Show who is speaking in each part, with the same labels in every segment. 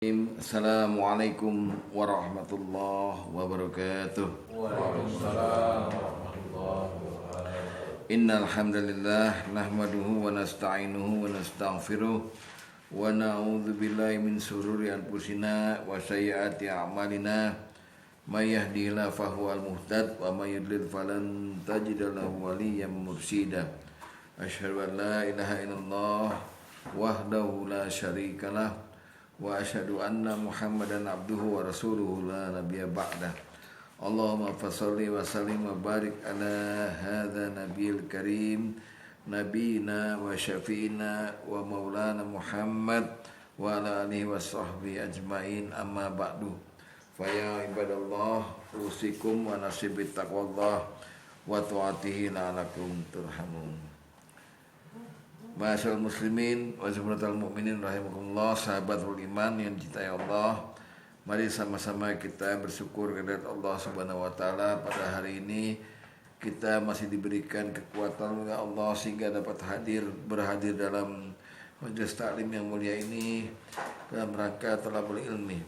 Speaker 1: Assalamualaikum warahmatullahi wabarakatuh.
Speaker 2: Waalaikumsalam warahmatullahi wabarakatuh.
Speaker 1: Innal hamdalillah nahmaduhu wa nasta'inuhu wa nastaghfiruh wa na'udzu billahi min shururi anfusina wa sayyiati a'malina. May yahdihillahu fahuwal muhtad wa may yudlil falan tajida lahu waliyyan mursyida. Asyhadu an la ilaha illallah wahdahu la syarikalah wa asyhadu anna Muhammadan abduhu wa rasuluhu la nabiyya ba'dah. Allahumma fasholli wa sallim wa barik ala hadza nabiyil karim nabiyina wa syafi'ina wa maulana Muhammad wa ala alihi wa sahbihi ajmain, amma ba'du. Fa ya ibadallah usikum wa nasibit taqwallah wa ta'atihi la'alakum turhamun. Ma'asyiral muslimin wa zumratal mu'minin rahimakumullah, sahabatul iman yang dicintai Allah. Mari sama-sama kita bersyukur kepada Allah Subhanahu wa taala. Pada hari ini kita masih diberikan kekuatan oleh Allah sehingga dapat berhadir dalam majelis taklim yang mulia ini dalam rangka thalabul ilmi.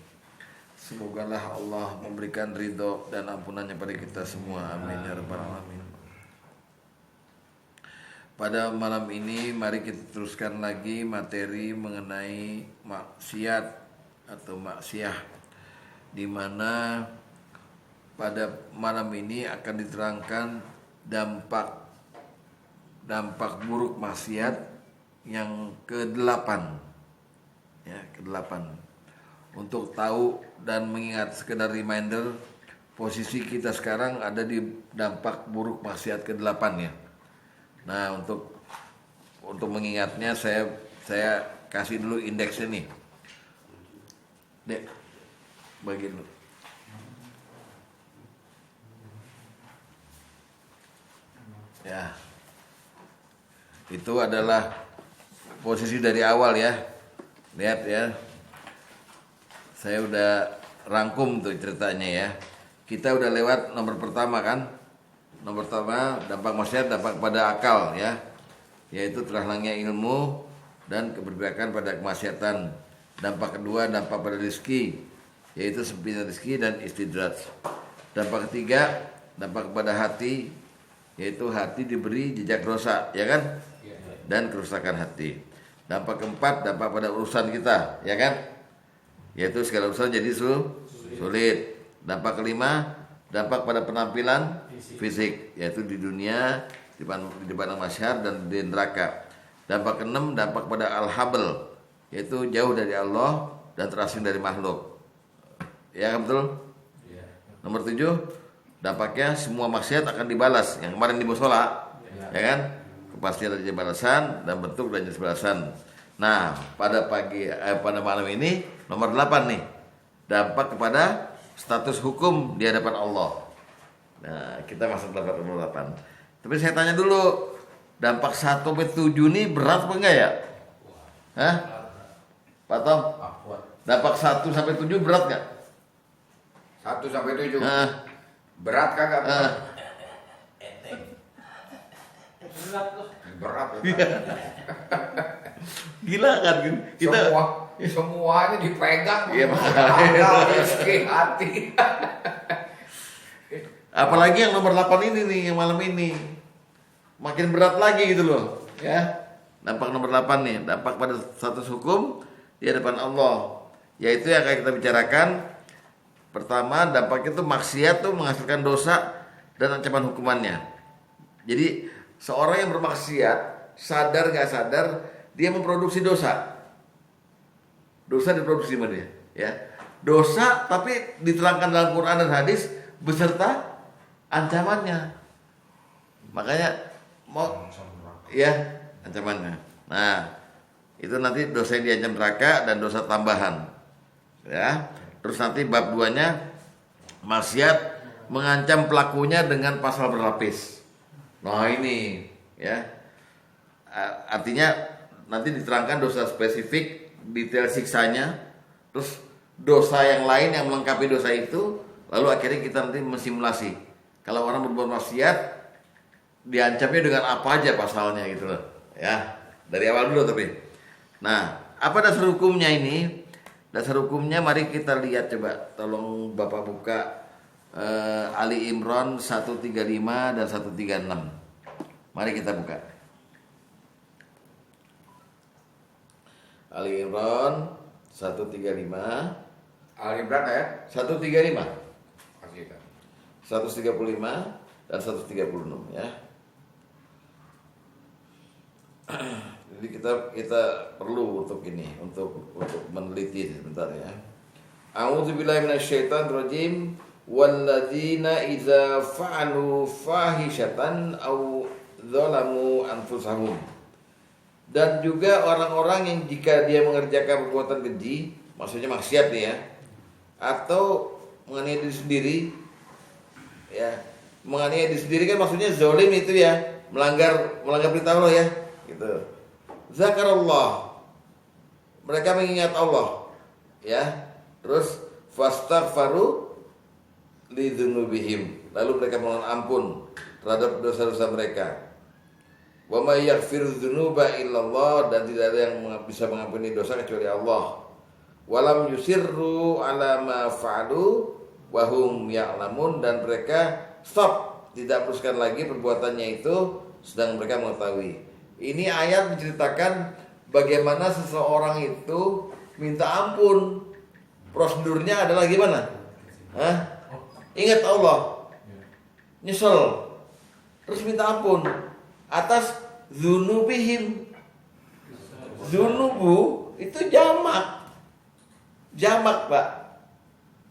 Speaker 1: Semogalah Allah memberikan ridho dan ampunannya pada kita semua. Amin ya rabbal alamin. Pada malam ini mari kita teruskan lagi materi mengenai maksiat atau maksiyah, di mana pada malam ini akan diterangkan dampak buruk maksiat yang ke-8. Ya, ke-8. Untuk tahu dan mengingat, sekedar reminder, posisi kita sekarang ada di dampak buruk maksiat ke-8 ya. Nah, untuk mengingatnya saya kasih dulu indeksnya nih. Dek, bagi dulu. Ya. Itu adalah posisi dari awal ya. Lihat ya. Saya udah rangkum tuh ceritanya ya. Kita udah lewat nomor pertama kan? Nomor pertama, dampak maksiat dampak pada akal ya, yaitu terhalangnya ilmu dan keberpihakan pada kemaksiatan. Dampak kedua, dampak pada rezeki, yaitu sempitnya rezeki dan istidraj. Dampak ketiga, dampak kepada hati, yaitu hati diberi jejak dosa, ya kan? Dan kerusakan hati. Dampak keempat, dampak pada urusan kita, ya kan? Yaitu segala urusan jadi sulit. Dampak kelima, dampak pada penampilan fisik, yaitu di dunia, di padang mahsyar dan di neraka. Dampak keenam, dampak pada al-habl, yaitu jauh dari Allah dan terasing dari makhluk. Ya kan, betul? Ya. Nomor 7, dampaknya semua maksiat akan dibalas. Yang kemarin di musola, ya kan? Kepastian dari balasan dan bentuk dan jenis balasan. Nah, pada malam ini nomor 8 nih, dampak kepada status hukum di hadapan Allah. Nah, kita masuk dampak nomor 8. Tapi saya tanya dulu, dampak 1-7 ini berat apa enggak ya? Hah? Pak Tom? Dampak 1-7 berat enggak?
Speaker 2: 1-7. Berat kagak? Berat.
Speaker 1: Gila kan kita
Speaker 2: semuanya dipegang.
Speaker 1: Iya,
Speaker 2: rezeki hati.
Speaker 1: Apalagi yang nomor 8 ini nih, yang malam ini makin berat lagi gitu loh ya. Dampak nomor 8 nih, dampak pada status hukum di hadapan Allah, yaitu yang akan kita bicarakan. Pertama, dampaknya itu maksiat tuh menghasilkan dosa dan ancaman hukumannya. Jadi seorang yang bermaksiat, sadar gak sadar, dia memproduksi dosa. Dosa diproduksi sama dia ya. Dosa tapi diterangkan dalam Quran dan hadis beserta ancamannya. Makanya mau ya ancamannya. Nah, itu nanti dosa yang diancam neraka dan dosa tambahan. Ya. Terus nanti bab 2-nya maksiat mengancam pelakunya dengan pasal berlapis. Nah, ini ya. Artinya nanti diterangkan dosa spesifik, detail siksanya, terus dosa yang lain yang melengkapi dosa itu, lalu akhirnya kita nanti mensimulasi. Kalau orang berbuat maksiat, diancamnya dengan apa aja pasalnya gitu loh, ya. Dari awal dulu tapi. Nah, apa dasar hukumnya ini? Dasar hukumnya mari kita lihat coba. Tolong Bapak buka Ali Imran 135 dan 136. Mari kita buka. Ali Imran 135.
Speaker 2: Ali Imran ya?
Speaker 1: 135.
Speaker 2: Oke kan.
Speaker 1: 135 dan 136 ya. Jadi kita perlu untuk ini, untuk meneliti sebentar ya. A'udzubillahi minasyaitonirrajim. Walladzina idza fa'alu fahishatan aw dzalamu anfusahum. Dan juga orang-orang yang jika dia mengerjakan perbuatan keji, maksudnya maksiat nih ya, atau menganiaya diri sendiri ya. Menganiaya diri sendiri kan maksudnya zalim itu ya, melanggar perintah Allah ya, gitu. Zakarallah, mereka mengingat Allah ya. Terus fastaghfaru lidzunubihim, lalu mereka mohon ampun terhadap dosa-dosa mereka. Wa may yaghfiru dzunuba illallah, dan tidak ada yang bisa mengampuni dosa kecuali Allah. Walam yusirru ala ma fa'alu wa hum ya'lamun, dan mereka stop, tidak teruskan lagi perbuatannya itu sedang mereka mengetahui. Ini ayat menceritakan bagaimana seseorang itu minta ampun. Prosedurnya adalah gimana? Ingat Allah, nyesel, terus minta ampun atas dzunubihim. Dzunubu itu jamak Pak.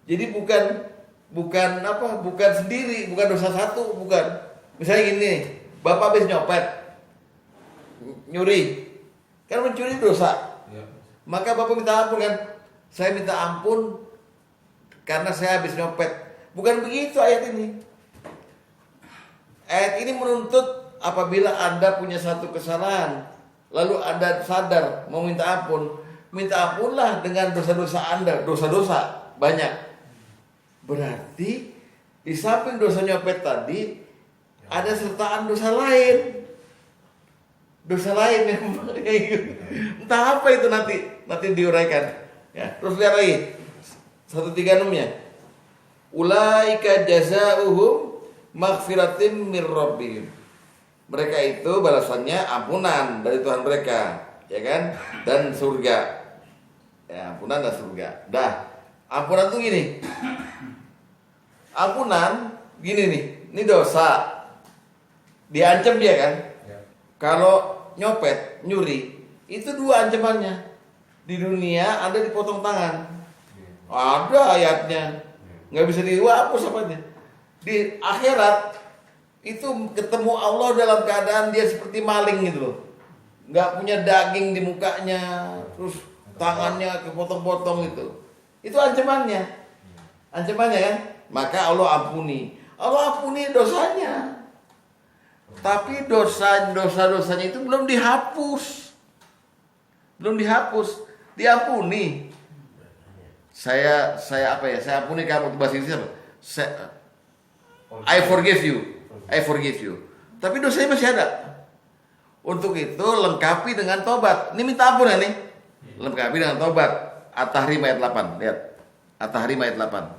Speaker 1: Jadi bukan sendiri, bukan dosa satu, bukan. Misalnya gini, Bapak habis nyopet, nyuri, kan mencuri dosa. Maka Bapak minta ampun kan? Saya minta ampun karena saya habis nyopet. Bukan begitu ayat ini. Ayat ini menuntut apabila Anda punya satu kesalahan, lalu Anda sadar mau minta ampun, minta ampunlah dengan dosa-dosa Anda, dosa-dosa banyak. Berarti di samping dosa nyopet tadi ada sertaan dosa lain. Dosa lain yang entah apa itu nanti diuraikan. Ya, terus lihat lagi 136-nya. Ulaika jazaohum maghfiratin mir rabbihim. Mereka itu balasannya ampunan dari Tuhan mereka, ya kan? Dan surga. Ya, ampunan dan surga. Dah. Ampunan tuh gini. Ampunan gini nih. Ini dosa. Diancam dia kan? Kalau nyopet, nyuri, itu dua ancamannya. Di dunia ada dipotong tangan. Ada ayatnya. Nggak bisa dihapus apanya. Di akhirat itu ketemu Allah dalam keadaan dia seperti maling gitu loh. Nggak punya daging di mukanya, terus tangannya kepotong-potong gitu. Itu ancamannya. Ancamannya kan? Maka Allah ampuni. Allah ampuni dosanya. Tapi dosa-dosanya itu belum dihapus. Belum dihapus, diampuni. Saya ampuni kamu, bahasa Inggris apa? I forgive you. Tapi dosanya masih ada. Untuk itu lengkapi dengan tobat. Ini minta ampun ya nih. Lengkapi dengan tobat. At-Tahrim ayat 8. Lihat. At-Tahrim ayat 8.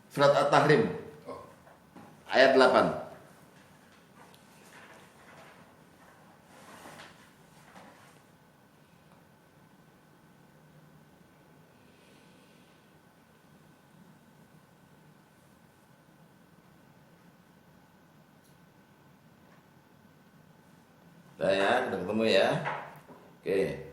Speaker 1: Surat At-Tahrim ayat 8. Dah ya, udah ketemu ya. Oke.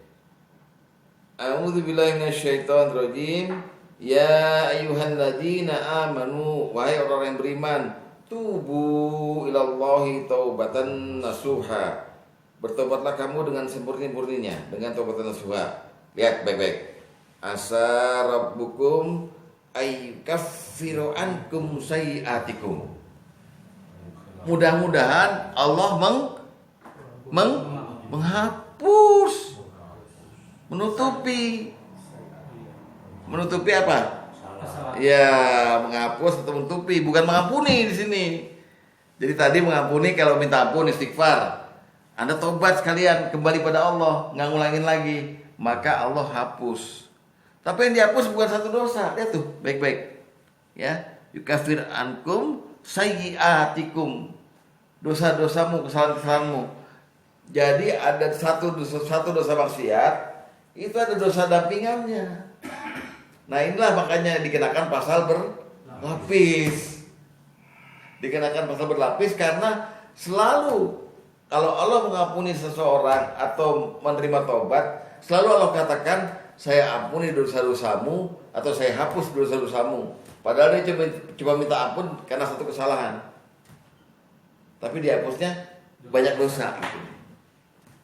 Speaker 1: A'udzubillahi minasyaitonirrajim. Ya ayyuhalladzina amanu, wahai orang yang beriman, tubu ilallahi taubatan nasuha. Bertobatlah kamu dengan semurni-murninya, dengan taubatan nasuha. Lihat baik-baik. Asa rabbukum ayyukaffiru ankum sayiatikum. Mudah-mudahan Allah menghapus, menutupi apa? Ya, menghapus atau menutupi, bukan mengampuni di sini. Jadi tadi mengampuni kalau minta ampun istighfar. Anda tobat sekalian kembali pada Allah, nggak ngulangin lagi, maka Allah hapus. Tapi yang dihapus bukan satu dosa. Lihat tuh, baik-baik. Ya, yukafir ankum sayyiatikum. Dosa-dosamu, kesalahan-kesalahanmu. Jadi ada satu dosa maksiat, itu ada dosa dampingannya. Nah, inilah makanya dikenakan pasal berlapis. Dikenakan pasal berlapis karena selalu kalau Allah mengampuni seseorang atau menerima taubat, selalu Allah katakan, saya ampuni dosa-dosamu atau saya hapus dosa-dosamu. Padahal dia cuma minta ampun karena satu kesalahan, tapi dihapusnya banyak dosa.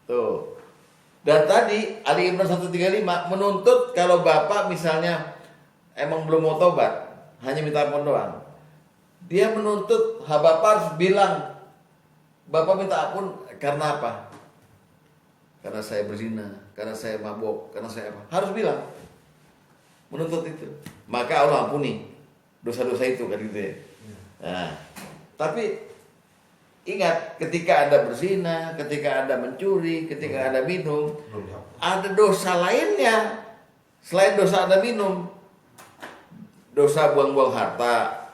Speaker 1: Tuh. Dan tadi Ali Imran 135 menuntut kalau bapak misalnya emang belum mau taubat, hanya minta ampun doang, dia menuntut bapak harus bilang, bapak minta ampun karena apa? Karena saya berzina, karena saya mabok, karena saya apa? Harus bilang. Menuntut itu. Maka Allah ampuni dosa-dosa itu kan gitu ya. Nah, tapi ingat, ketika Anda berzina, ketika Anda mencuri, ketika Anda minum, ada dosa lainnya selain dosa Anda minum. Dosa buang-buang harta,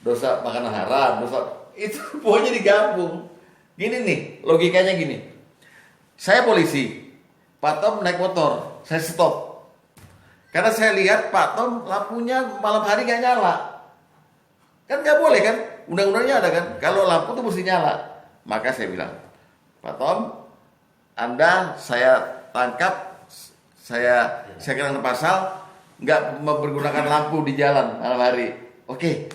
Speaker 1: dosa makanan haram, dosa itu pokoknya digabung. Gini nih, logikanya gini. Saya polisi, Pak Tom naik motor, saya stop. Karena saya lihat Pak Tom lampunya malam hari nggak nyala. Kan nggak boleh kan? Undang-undangnya ada kan? Kalau lampu tuh mesti nyala. Maka saya bilang, Pak Tom, Anda saya tangkap, saya kena pasal nggak mempergunakan lampu di jalan malam hari. Oke,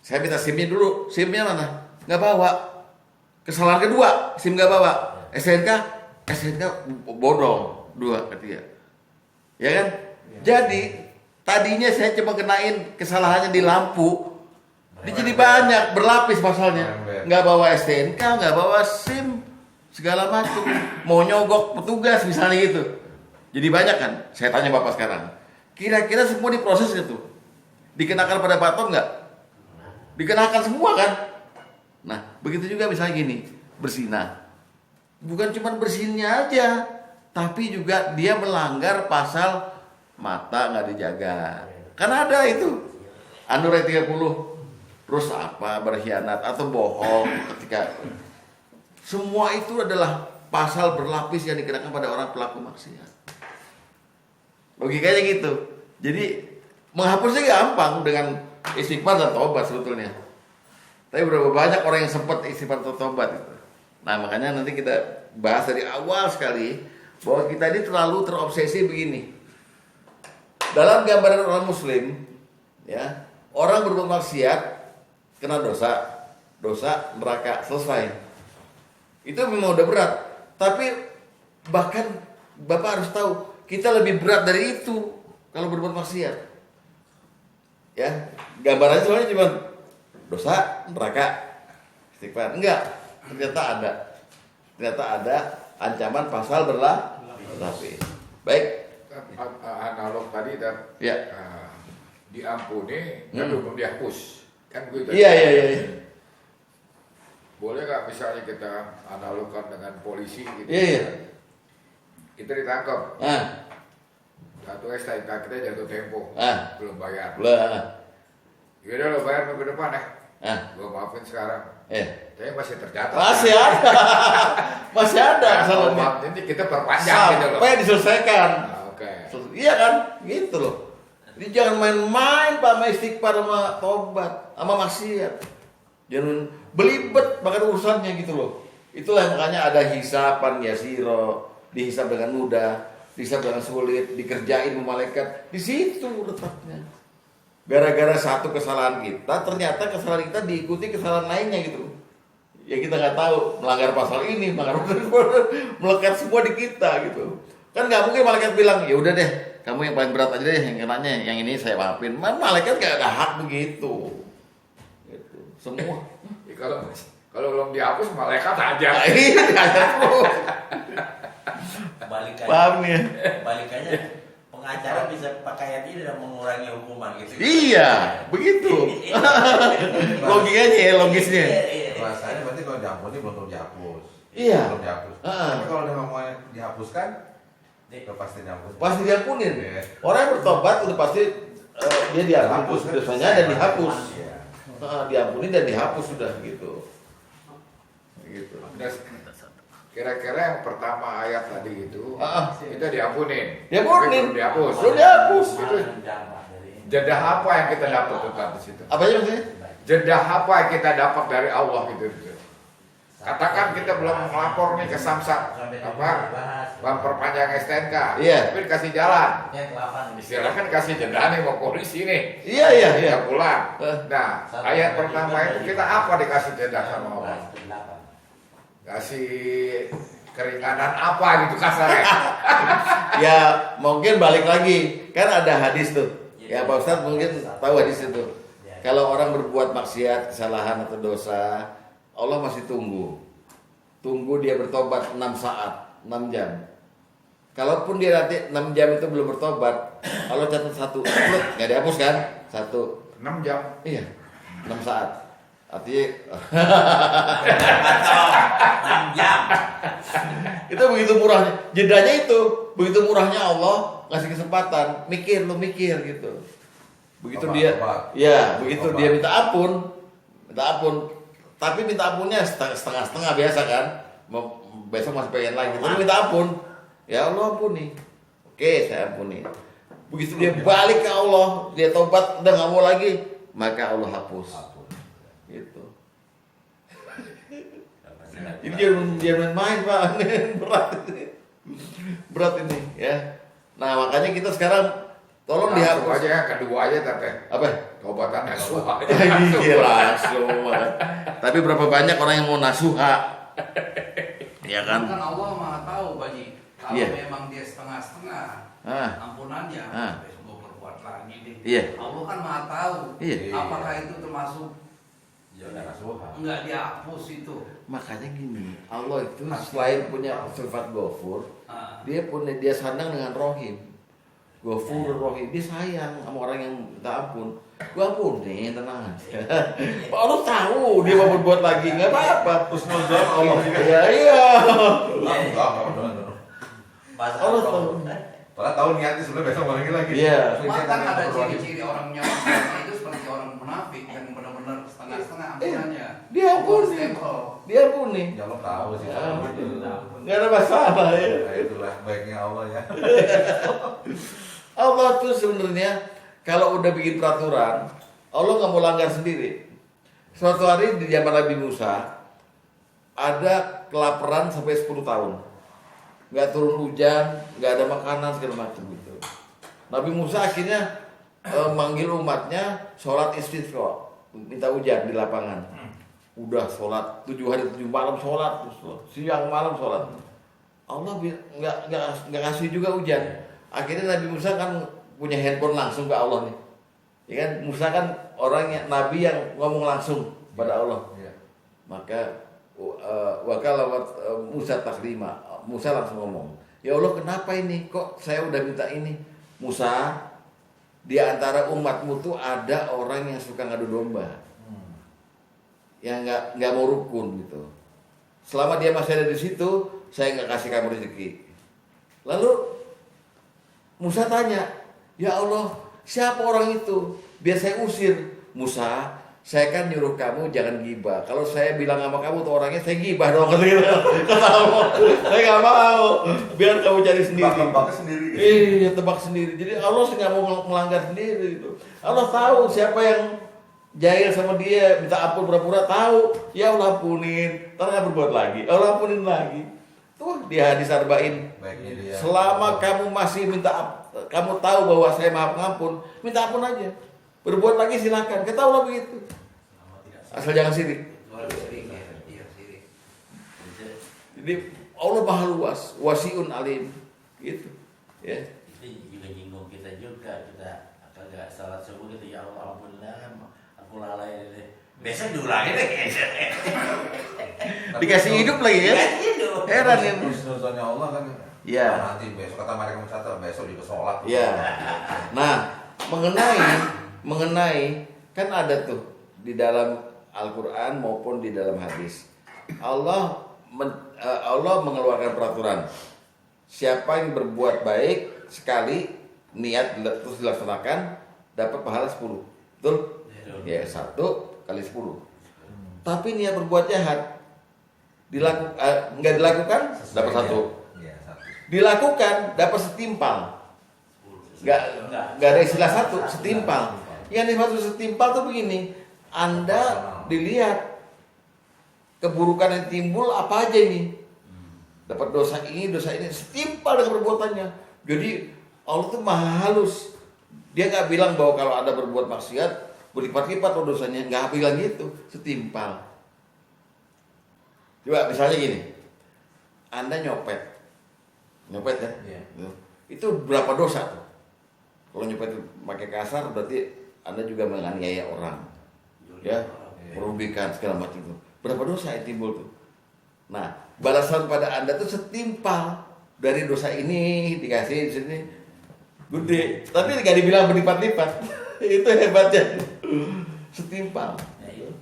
Speaker 1: saya minta SIM-nya dulu. SIM-nya mana? Nggak bawa. Kesalahan kedua, SIM nggak bawa. SNK bodong 2 ketiga. Ya kan? Jadi tadinya saya cuma kenain kesalahannya di lampu, jadi banyak, berlapis pasalnya. Nggak bawa STNK, nggak bawa SIM, segala macam. Mau nyogok petugas misalnya gitu. Jadi banyak kan? Saya tanya bapak sekarang, kira-kira semua diproses gitu? Dikenakan pada Pak Tom nggak? Dikenakan semua kan? Nah, begitu juga misalnya gini, berzina. Bukan cuma bersinnya aja, tapi juga dia melanggar pasal mata nggak dijaga. Karena ada itu An-Nur ayat 30. Terus apa, berkhianat atau bohong ketika, semua itu adalah pasal berlapis yang dikenakan pada orang pelaku maksiat. Logikanya gitu. Jadi menghapusnya gampang dengan istighfar dan taubat sebetulnya. Tapi berapa banyak orang yang sempat istighfar atau taubat itu. Nah, makanya nanti kita bahas dari awal sekali bahwa kita ini terlalu terobsesi begini. Dalam gambaran orang muslim, ya, orang berbuat maksiat kena dosa neraka, selesai. Itu memang udah berat. Tapi bahkan Bapak harus tahu, kita lebih berat dari itu kalau berbuat maksiat. Ya, gambarannya soalnya cuma dosa neraka, istighfar. Enggak. Ternyata ada ancaman pasal berlapis. Baik.
Speaker 2: Analog tadi dan
Speaker 1: ya.
Speaker 2: Diampuni dan belum dihapus, kan begitu?
Speaker 1: Iya.
Speaker 2: Boleh nggak misalnya kita analogkan dengan polisi gitu?
Speaker 1: Iya.
Speaker 2: Kita ditangkap. Satu STNK kita jatuh tempo, belum bayar. Yaudah lo bayar minggu depan ya. Gue maafin sekarang. Tapi masih tercatat.
Speaker 1: Masih ada. Masih ada
Speaker 2: kesalahan. Ini kita perpanjang gitu loh.
Speaker 1: Sampai diselesaikan.
Speaker 2: Oke.
Speaker 1: Iya kan? Gitu loh. Jadi jangan main-main Pak sama istighfar sama tobat sama maksiat. Jangan belibet bahkan urusannya gitu loh. Itulah makanya ada hisapan yasiro, dihisap dengan mudah, dihisap dengan sulit, dikerjain sama malaikat. Di situ letaknya. Gara-gara satu kesalahan kita, ternyata kesalahan kita diikuti kesalahan lainnya gitu. Ya kita nggak tahu, melanggar pasal ini, melekat semua di kita gitu. Kan nggak mungkin malaikat bilang, ya udah deh, kamu yang paling berat aja deh, yang kenanya, yang ini saya maafin. Malaikat nggak ada hak begitu. Gitu. Semua.
Speaker 2: Ya, kalau belum dihapus malaikat aja.
Speaker 3: Balikannya pengacara bisa pakai ayat ini dan mengurangi hukuman gitu.
Speaker 1: Iya, begitu. Logikanya ya, logisnya.
Speaker 4: Rasanya berarti kalau diampuni belum dihapus.
Speaker 1: Iya.
Speaker 4: Belum dihapus. Tapi kalau memang mau dihapuskan,
Speaker 1: Pasti diampunin. Orang yang bertobat udah pasti dia dihapus dosanya dan dihapus. Diampuni dan dihapus sudah gitu. Gitu.
Speaker 2: Kira-kira yang pertama ayat tadi itu diampunin.
Speaker 1: Diampunin.
Speaker 2: Dihapus.
Speaker 1: Belum dihapus.
Speaker 2: Itu jedah apa yang kita dapat tuh di situ?
Speaker 1: Apa aja maksudnya?
Speaker 2: Jedah apa yang kita dapat dari Allah gitu. Katakan kita belum melapor nih ke Samsat memperpanjang STNK, tapi dikasih jalan. Silakan kasih jeda nih mau polisi nih.
Speaker 1: Iya.
Speaker 2: Pulang. Nah, ayat pertama itu kita apa dikasih jeda sama Allah? Kasih keringanan apa gitu kasarnya?
Speaker 1: Ya mungkin balik lagi, kan ada hadis tuh. Ya Pak Ustadz mungkin tahu hadis itu. Kalau orang berbuat maksiat, kesalahan atau dosa, Allah masih tunggu dia bertobat 6 saat, 6 jam. Kalaupun dia nanti 6 jam itu belum bertobat, Allah catat 1, nggak dihapus kan? 1.
Speaker 2: 6 jam?
Speaker 1: Iya, 6 saat. Artinya
Speaker 3: 6 jam.
Speaker 1: itu begitu murahnya, jedanya itu begitu murahnya Allah ngasih kesempatan, mikir gitu. Begitu begitu dia minta ampun, tapi minta ampunnya setengah biasa kan, besok masih pengen lagi, tapi minta ampun, ya Allah ampuni, oke saya ampuni. Begitu dia balik ke Allah, dia tobat udah nggak mau lagi, maka Allah hapus. Gitu. Ini jangan main Pak, berat ini ya. Nah makanya kita sekarang tolong dihapus
Speaker 2: aja yang kedua aja tapi
Speaker 1: apa?
Speaker 2: Tobatan nasuha.
Speaker 1: Iya langsung. Tapi berapa banyak orang yang mau nasuha? Ya kan?
Speaker 4: Kan Allah Maha tahu Pak Haji. Kalau memang dia setengah-setengah ampunannya, besok mau berbuat lagi deh.
Speaker 1: Iya.
Speaker 4: Allah kan Maha tahu.
Speaker 1: Iya.
Speaker 4: Apakah itu termasuk enggak dihapus itu?
Speaker 1: Makanya gini, Allah itu selain punya sifat Ghafur, dia sandang dengan Rohim. Ghafur Rohim, dia sayang sama orang yang minta ampun. Gua ampuni, tenang aja. Pak Allah tahu dia mau berbuat lagi, nggak apa-apa.
Speaker 5: Husnuzon Allah.
Speaker 1: Iya.
Speaker 3: Allah tahu.
Speaker 5: Padahal tahu niatnya sebenarnya besok mau lagi.
Speaker 1: Iya.
Speaker 4: Bahkan ada ciri-ciri orangnya itu seperti orang munafik yang benar-benar setengah-setengah ampunannya.
Speaker 1: Dia ampuni.
Speaker 5: Ya Allah tahu sih.
Speaker 1: Nggak ada masalah ya.
Speaker 5: Nah, itulah baiknya Allah ya.
Speaker 1: Allah tuh sebenarnya kalau udah bikin peraturan, Allah nggak mau langgar sendiri. Suatu hari di zaman Nabi Musa ada kelaparan sampai 10 tahun, nggak turun hujan, nggak ada makanan segala macam gitu. Nabi Musa akhirnya manggil umatnya sholat istisqa, minta hujan di lapangan. Udah sholat 7 hari 7 malam sholat, siang malam sholat. Allah nggak kasih juga hujan. Akhirnya Nabi Musa kan punya handphone langsung ke Allah nih. Ya kan Musa kan orangnya nabi yang ngomong langsung pada Allah. Maka wakalah Musa taklima. Musa langsung ngomong, "Ya Allah, kenapa ini? Kok saya udah minta ini?" Musa, di antara umatmu tuh ada orang yang suka ngadu domba. Yang nggak mau rukun gitu. Selama dia masih ada di situ, saya nggak kasih kamu rezeki. Lalu Musa tanya, "Ya Allah, siapa orang itu? Biar saya usir." Musa, saya kan nyuruh kamu jangan gibah. Kalau saya bilang sama kamu tuh orangnya, saya gibah dong. Kata saya nggak mau. Biar kamu cari sendiri.
Speaker 5: Tebak sendiri.
Speaker 1: Iya, tebak sendiri. Jadi Allah nggak mau melanggar sendiri itu. Allah tahu siapa yang jahil sama dia, minta ampun pura-pura tahu. Ya Allah ampunin, ntar nggak berbuat lagi. Allah ampunin lagi. Tuh di hadis arba'in. Selama kamu masih kamu tahu bahwa saya maha pengampun, minta ampun aja. Berbuat lagi silakan. Kata Allah begitu. Asal jangan sirik. Jadi Allah maha luas, wasiun alim. Gitu. Ya.
Speaker 3: Itu juga nyinggung kita juga. Kita agak salat subuh gitu, ya Allah ampunilah, aku lalai deh. Besok diulangi deh.
Speaker 1: Dikasih hidup lagi ya. Heran ya.
Speaker 5: Husnuzonnya Allah kan.
Speaker 1: Iya.
Speaker 5: Nanti besok kata mereka mencatat besok juga sholat.
Speaker 1: Iya. Nah, mengenai kan ada tuh di dalam Al-Qur'an maupun di dalam hadis. Allah mengeluarkan peraturan. siapa yang berbuat baik sekali niat terus dilaksanakan dapat pahala 10. Betul? Ya, 1 kali 10. Tapi niat berbuat jahat nggak dilakukan dapat 1.
Speaker 5: Iya, 1.
Speaker 1: Dilakukan dapat setimpal. Nggak ada istilah 1, setimpal. Yang dimaksud setimpal tuh begini, Anda dilihat keburukan yang timbul apa aja ini. Dapat dosa ini setimpal dengan perbuatannya. Jadi Allah tuh maha halus. Dia nggak bilang bahwa kalau Anda berbuat maksiat berlipat-lipat dosanya, nggak bilang gitu, setimpal. Coba misalnya gini, Anda nyopet kan?
Speaker 5: Iya.
Speaker 1: Itu berapa dosa tuh? Kalau nyopet pakai kasar berarti Anda juga menganiaya orang, ya, merugikan segala macam itu. Berapa dosa yang timbul tuh? Nah, balasan pada Anda tuh setimpal dari dosa ini dikasih di sini gede, tapi nggak dibilang berlipat-lipat. Itu hebatnya, setimpal.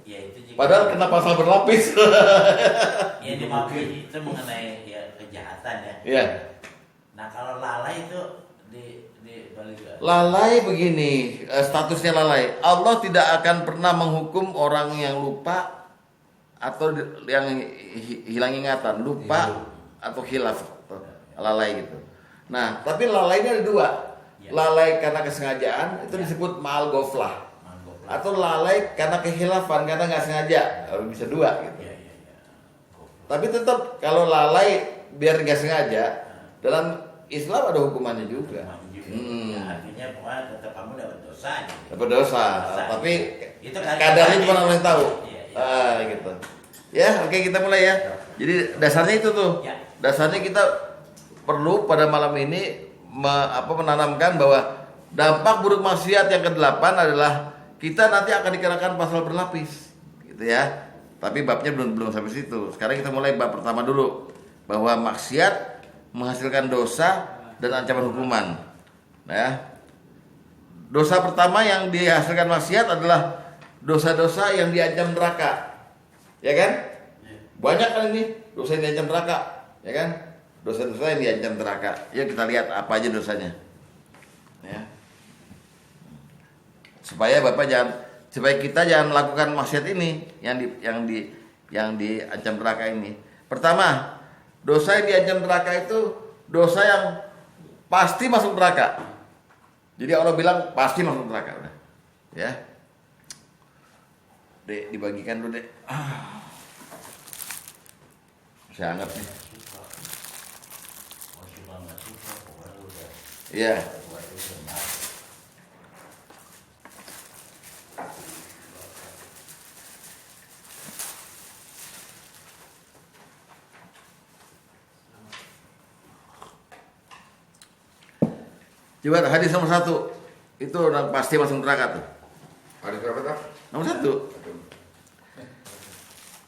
Speaker 3: Ya, itu juga.
Speaker 1: Padahal kena pasal berlapis.
Speaker 3: Ya dimaksud itu mengenai ya kejahatan ya.
Speaker 1: Iya.
Speaker 3: Nah kalau lalai itu di balik.
Speaker 1: Lalai begini, statusnya lalai. Allah tidak akan pernah menghukum orang yang lupa atau yang hilang ingatan, lupa atau khilaf, atau lalai gitu. Nah, tapi lalai ini ada 2. Lalai karena kesengajaan itu disebut ma'al ghaflah. Atau lalai karena kehilafan, karena nggak sengaja, bisa 2 gitu. Tapi tetap kalau lalai biar nggak sengaja, dalam Islam ada hukumannya juga.
Speaker 3: Ya, artinya pokoknya tetap kamu dapat dosa. Gitu.
Speaker 1: Dapat dosa, tapi
Speaker 3: itu
Speaker 1: kadarnya cuma Allah yang tahu.
Speaker 3: Iya.
Speaker 1: Gitu. Ya, oke kita mulai ya. Jadi dasarnya itu tuh.
Speaker 3: Ya.
Speaker 1: Dasarnya kita perlu pada malam ini menanamkan bahwa dampak buruk maksiat yang ke-8 adalah kita nanti akan dikenakan pasal berlapis, gitu ya. Tapi babnya belum sampai situ. Sekarang kita mulai bab pertama dulu, bahwa maksiat menghasilkan dosa dan ancaman hukuman. Nah, ya. Dosa pertama yang dihasilkan maksiat adalah dosa-dosa yang diancam neraka, ya kan? Banyak kan ini dosa yang diancam neraka, ya kan? Dosa-dosa yang diancam neraka. Yuk kita lihat apa aja dosanya, ya. Supaya kita jangan melakukan maksiat ini yang diancam neraka ini. Pertama, dosa yang diancam neraka itu dosa yang pasti masuk neraka. Jadi Allah bilang pasti masuk neraka, udah. Ya. Dek, dibagikan dulu, Dek. Saya anggap nih. Iya. Coba hadis nomor 1 itu orang pasti masuk neraka tuh.
Speaker 2: Hadis berapa tuh?
Speaker 1: Nomor 1.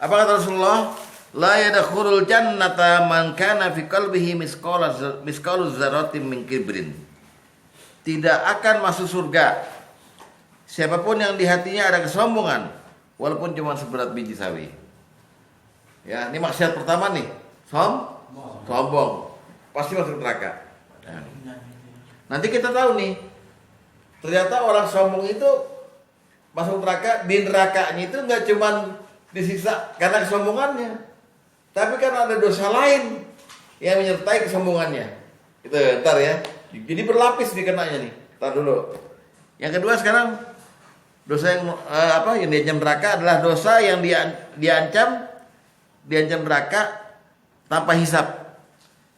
Speaker 1: Apa kata Rasulullah? La yadkhulul jannata man kana fi qalbihi misqalu dzarratin min kibrin. Tidak akan masuk surga siapapun yang di hatinya ada kesombongan, walaupun cuma seberat biji sawi. Ya, ini maksiat pertama nih. Sombong. Pasti masuk neraka. Ya. Nanti kita tahu nih, ternyata orang sombong itu masuk neraka. Di nerakanya itu nggak cuma disiksa karena kesombongannya, tapi karena ada dosa lain yang menyertai kesombongannya. Itu ntar ya. Jadi berlapis dikenanya nih. Ntar dulu. Yang kedua sekarang dosa yang yang diancam neraka adalah dosa yang diancam neraka tanpa hisab.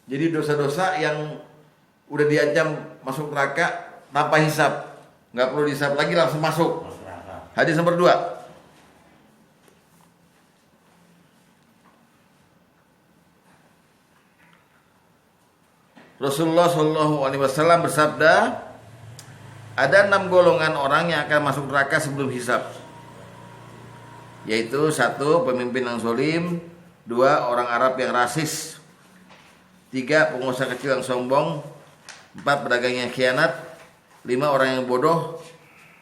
Speaker 1: Jadi dosa-dosa yang udah diancam masuk neraka tanpa hisab, nggak perlu dihisab lagi, langsung masuk. Hadis nomor 2. Rasulullah SAW bersabda, ada 6 golongan orang yang akan masuk neraka sebelum hisab, yaitu 1. Pemimpin yang zalim, 2. Orang Arab yang rasis, 3. Pengusaha kecil yang sombong, 4. Pedagang yang khianat, 5. Orang yang bodoh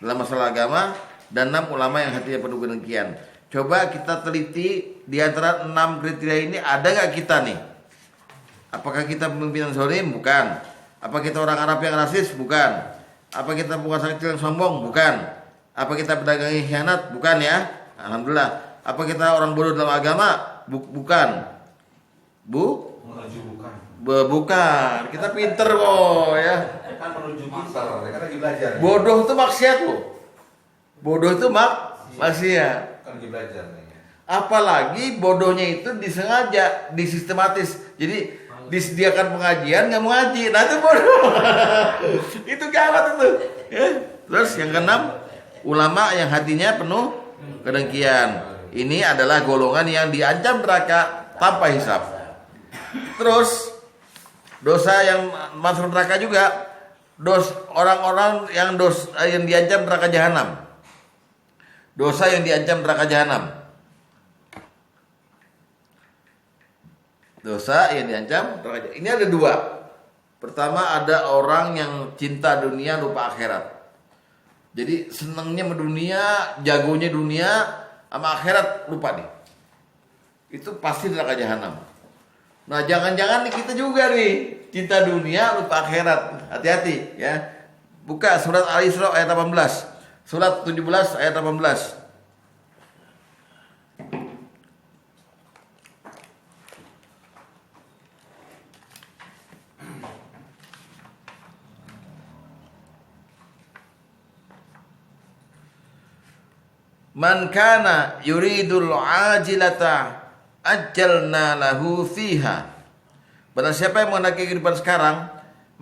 Speaker 1: dalam masalah agama, dan 6. Ulama yang hatinya penuh kedengkian. Coba kita teliti di antara 6 kriteria ini ada nggak kita nih? Apakah kita pemimpin yang zalim? Bukan. Apa kita orang Arab yang rasis? Bukan. Apa kita penguasa kecil yang sombong? Bukan. Apa kita pedagang yang khianat? Bukan ya. Alhamdulillah. Apa kita orang bodoh dalam agama? Bukan.
Speaker 5: Menuju bukan.
Speaker 1: Bukan. Kita pinter kok ya.
Speaker 5: Kan menuju pintar, kan lagi belajar.
Speaker 1: Bodoh itu maksiat loh. Bodoh itu maksiat.
Speaker 5: Kan lagi belajar nih.
Speaker 1: Apalagi bodohnya itu disengaja, disistematis. Jadi disediakan pengajian nggak mau ngaji, nah itu bodoh. Itu gawat itu. Ya. Terus yang keenam, ulama yang hatinya penuh kedengkian. Ini adalah golongan yang diancam neraka tanpa hisab. Terus dosa yang masuk neraka juga, orang-orang yang diancam neraka jahanam. Dosa yang diancam neraka jahanam. Dosa yang diancam neraka jahanam. Ini ada dua. Pertama, ada orang yang cinta dunia lupa akhirat. Jadi senangnya sama dunia, jagonya dunia, sama akhirat lupa nih. Itu pasti neraka jahanam. Nah, jangan-jangan nih kita juga nih cinta dunia lupa akhirat. Hati-hati ya. Buka surat Al-Isra ayat 18. Surat 17 ayat 18. Man kana yuridul ajilata ajjalna lahu fiha. Barang siapa yang menghendaki kehidupan sekarang,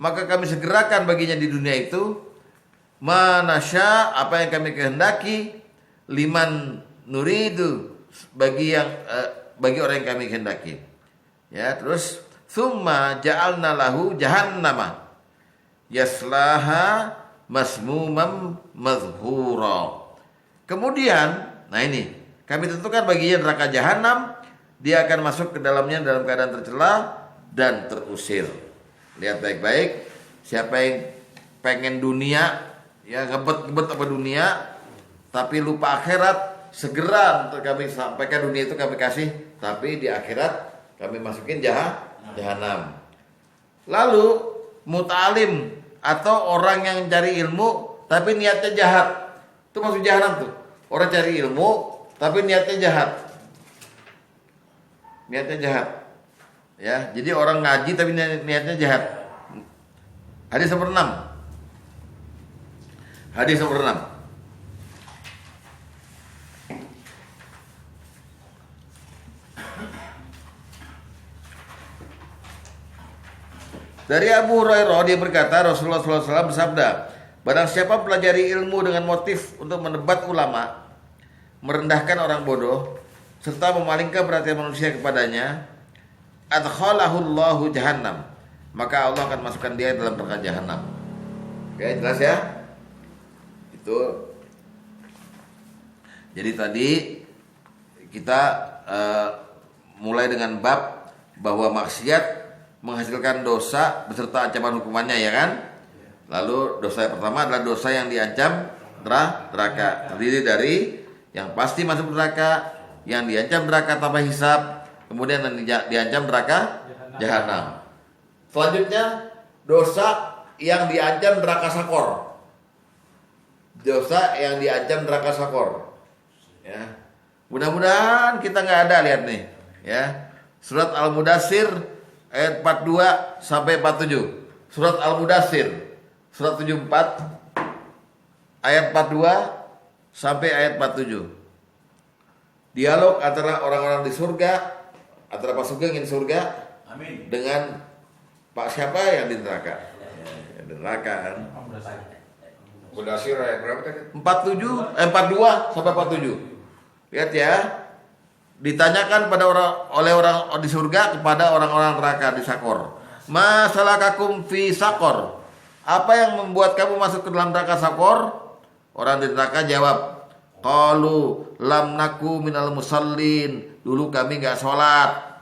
Speaker 1: maka kami segerakan baginya di dunia itu manasya, apa yang kami kehendaki, liman nuridu, bagi orang yang kami kehendaki. Ya, terus summa ja'alna lahu jahannama yaslaha masmumam madhura. Kemudian, nah ini, kami tentukan baginya neraka jahanam, dia akan masuk ke dalamnya dalam keadaan tercela dan terusir. Lihat baik-baik, siapa yang pengen dunia, ya ngebet-ngebet apa dunia, tapi lupa akhirat, segera untuk kami sampaikan dunia itu kami kasih, tapi di akhirat kami masukin jahanam. Lalu muta'alim atau orang yang cari ilmu tapi niatnya jahat, itu masuk jahanam tuh. Orang cari ilmu tapi niatnya jahat. Niatnya jahat. Ya, jadi orang ngaji tapi niatnya jahat. Hadis nomor 6. Hadis nomor 6. Dari Abu Hurairah, dia berkata, Rasulullah SAW bersabda, barang siapa pelajari ilmu dengan motif untuk mendebat ulama, merendahkan orang bodoh, serta memalingkan perhatian manusia kepadanya, adkhalahullahu jahannam, maka Allah akan masukkan dia dalam neraka jahanam. Oke, jelas ya? Itu. Jadi tadi kita mulai dengan bab bahwa maksiat menghasilkan dosa beserta ancaman hukumannya, ya kan? Lalu dosa yang pertama adalah dosa yang diancam neraka, terdiri dari yang pasti masuk neraka, yang diancam neraka tanpa hisab, kemudian yang diancam neraka jahanam. Selanjutnya dosa yang diancam neraka sakor. Dosa yang diancam neraka sakor. Ya. Mudah-mudahan kita nggak ada, lihat nih, ya. Surat Al-Mudaththir ayat 42 sampai 47. Surat Al-Mudaththir surat 74 ayat 42 sampai ayat 47. Dialog antara orang-orang di surga, antara Pak Sugeng yang di surga, amin, dengan Pak siapa yang di neraka. Ya, di neraka kan.
Speaker 2: Mudaththir ayat berapa tadi?
Speaker 1: 42 sampai 47. Lihat ya. Ditanyakan oleh orang di surga kepada orang-orang neraka di sakor. Masalakakum fi sakor. Apa yang membuat kamu masuk ke dalam neraka sakor? Orang di neraka jawab, qalu lam naku minal musallin. Dulu kami enggak sholat.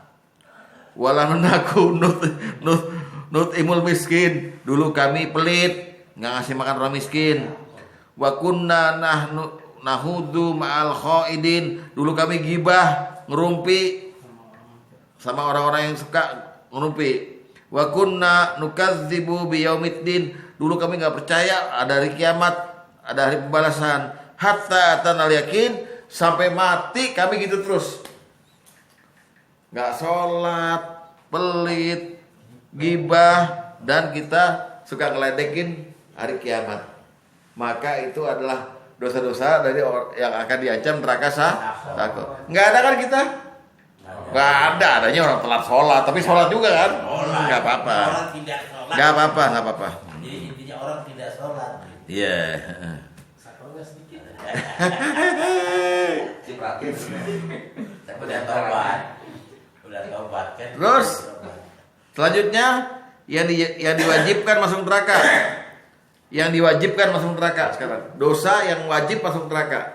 Speaker 1: Walam naku nut imul miskin. Dulu kami pelit, enggak ngasih makan orang miskin. Wa kunna nahudu ma'al khaidin. Dulu kami gibah, ngerumpi sama orang-orang yang suka ngerumpi. Wa kunna nukadzibu biyaumiddin. Dulu kami nggak percaya ada hari kiamat, ada hari pembalasan. Hatta atanal yakin, sampai mati kami gitu terus. Nggak sholat, pelit, gibah, dan kita suka ngeledekin hari kiamat. Maka itu adalah dosa-dosa dari yang akan diancam neraka takut. Nggak ada kan kita? Nggak ada, adanya orang telat sholat, tapi sholat juga kan? Nggak apa-apa. Nggak apa-apa.
Speaker 3: Jadi intinya orang tidak sholat.
Speaker 1: Iya.
Speaker 3: Sakurnya sedikit.
Speaker 5: Ciprakin.
Speaker 3: Udah tobat kan.
Speaker 1: Terus selanjutnya yang diwajibkan masuk neraka. Yang diwajibkan masuk neraka sekarang. Dosa yang wajib masuk neraka.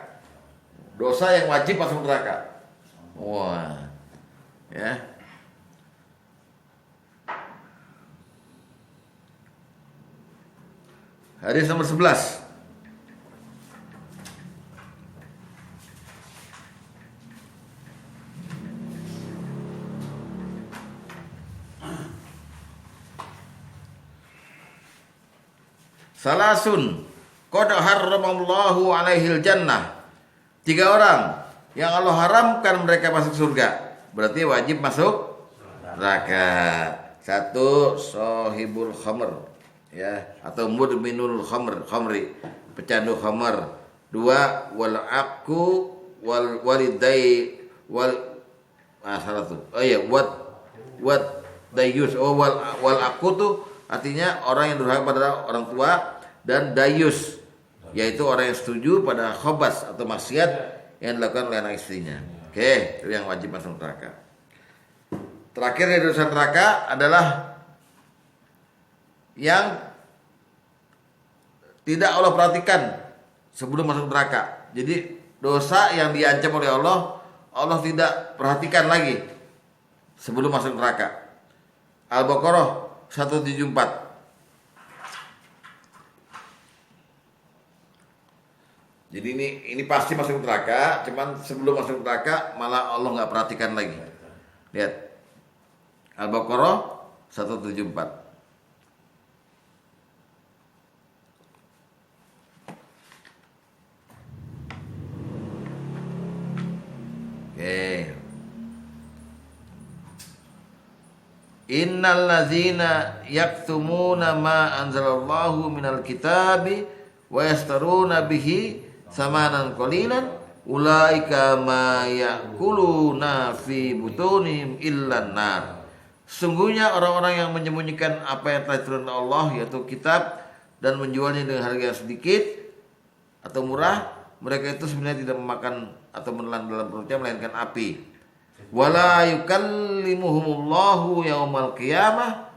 Speaker 1: Dosa yang wajib masuk neraka. Wah. Ya. Hadis nomor 11. Salasun qad harramallahu alaihil jannah. 3 orang yang Allah haramkan mereka masuk surga. Berarti wajib masuk neraka. 1, sohibul khamr, ya, atau mudminul khamri, pecandu khamr. 2, wal aqu wal walidai salah tuh. Oh iya, what dayus. Oh, wal aqu tuh artinya orang yang durhaka pada orang tua, dan dayus yaitu orang yang setuju pada khobas atau maksiat yang dilakukan oleh anak istrinya. Oke, itu yang wajib masuk neraka. Terakhir dari dosa neraka adalah yang tidak Allah perhatikan sebelum masuk neraka. Jadi dosa yang diancam oleh Allah, Allah tidak perhatikan lagi sebelum masuk neraka. Al-Baqarah 174. Jadi ini pasti masuk neraka, cuman sebelum masuk neraka malah Allah nggak perhatikan lagi. Lihat Al-Baqarah 174. Oke. Innal ladzina yaktumuna ma anzalallahu minal kitabi wa yastaruna bihi samanan qalilan ulaika ma yakuluna fi butunihim illan nar. Sungguhnya orang-orang yang menyembunyikan apa yang telah diturunkan Allah, yaitu kitab, dan menjualnya dengan harga yang sedikit atau murah, mereka itu sebenarnya tidak memakan atau menelan dalam perutnya melainkan api. Wala yukallimuhumullahu yaumal qiyamah,